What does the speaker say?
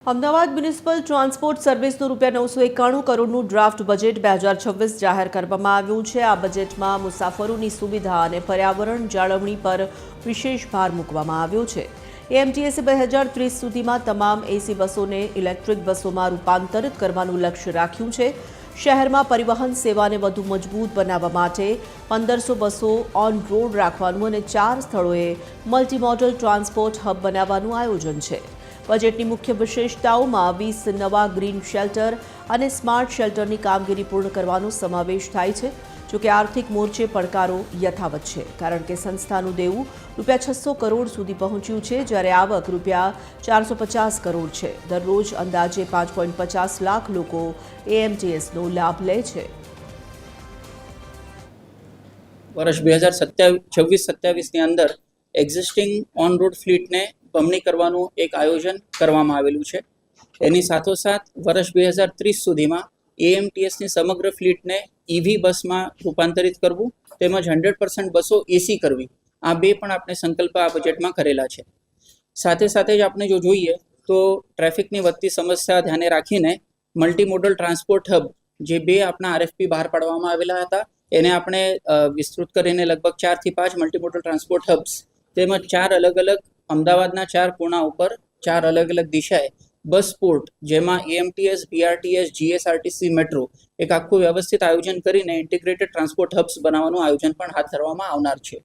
Ahmedabad municipal transport સર્વિસનું ₹991 કરોડનું draft budget 2026 જાહેર કરવામાં આવ્યું છે। આ બજેટમાં મુસાફરોની સુવિધા અને પર્યાવરણ જાળવણી પર વિશેષ ભાર મૂકવામાં આવ્યો છે। એએમટીએસે 2030 સુધીમાં તમામ એસી બસોને ઇલેક્ટ્રિક બસોમાં રૂપાંતરિત કરવાનું લક્ષ્ય રાખ્યું છે। શહેરમાં પરિવહન સેવાને વધુ મજબૂત બનાવવા માટે 1500 બસો ઓન રોડ રાખવાનું અને 4 સ્થળોએ મલ્ટીમોડલ ટ્રાન્સપોર્ટ હબ બનાવવાનું આયોજન છે। બજેટની મુખ્ય વિશેષતાઓમાં 20 નવા ગ્રીન શેલ્ટર અને સ્માર્ટ શેલ્ટરની કામગીરી પૂર્ણ કરવાનો સમાવેશ થાય છે। જોકે આર્થિક મોરચે પડકારો યથાવત છે, કારણ કે સંસ્થાનું દેવું ₹600 કરોડ સુધી પહોંચ્યું છે, જ્યારે આવક ₹450 કરોડ છે। દરરોજ અંદાજે 5.50 લાખ લોકો એએમટીએસનો લાભ લે છે। વર્ષ 2026-27ની અંદર એક્ઝિસ્ટિંગ ઓન રોડ ફ્લીટને બમણી કરવાનું એક આયોજન કરવામાં આવેલું છે। એની સાથોસાથ વર્ષ 2030 સુધીમાં એએમટીએસની સમગ્ર ફ્લીટને ઈવી બસમાં રૂપાંતરિત કરવું તેમજ 100% બસો એસી કરવી, આ બે પણ આપણે સંકલ્પ આ બજેટમાં કરેલા છે। સાથે સાથે જ આપણે જો જોઈએ તો ટ્રાફિકની વધતી સમસ્યા ધ્યાને રાખીને મલ્ટીમોડલ ટ્રાન્સપોર્ટ હબ જે બે આપણા આરએફપી બહાર પાડવામાં આવેલા હતા, એને આપણે વિસ્તૃત કરીને લગભગ 4 થી 5 મલ્ટીમોડલ ટ્રાન્સપોર્ટ હબ્સ તેમજ 4 અલગ અલગ અમદાવાદના 4 ખૂણા ઉપર 4 અલગ અલગ દિશાએ બસ પોર્ટ, જેમાં એએમટીએસ, બીઆરટીએસ, જીએસઆરટીસી, મેટ્રો એક આખું વ્યવસ્થિત આયોજન કરીને ઇન્ટિગ્રેટેડ ટ્રાન્સપોર્ટ હબ્સ બનાવવાનું આયોજન પણ હાથ ધરવામાં આવનાર છે।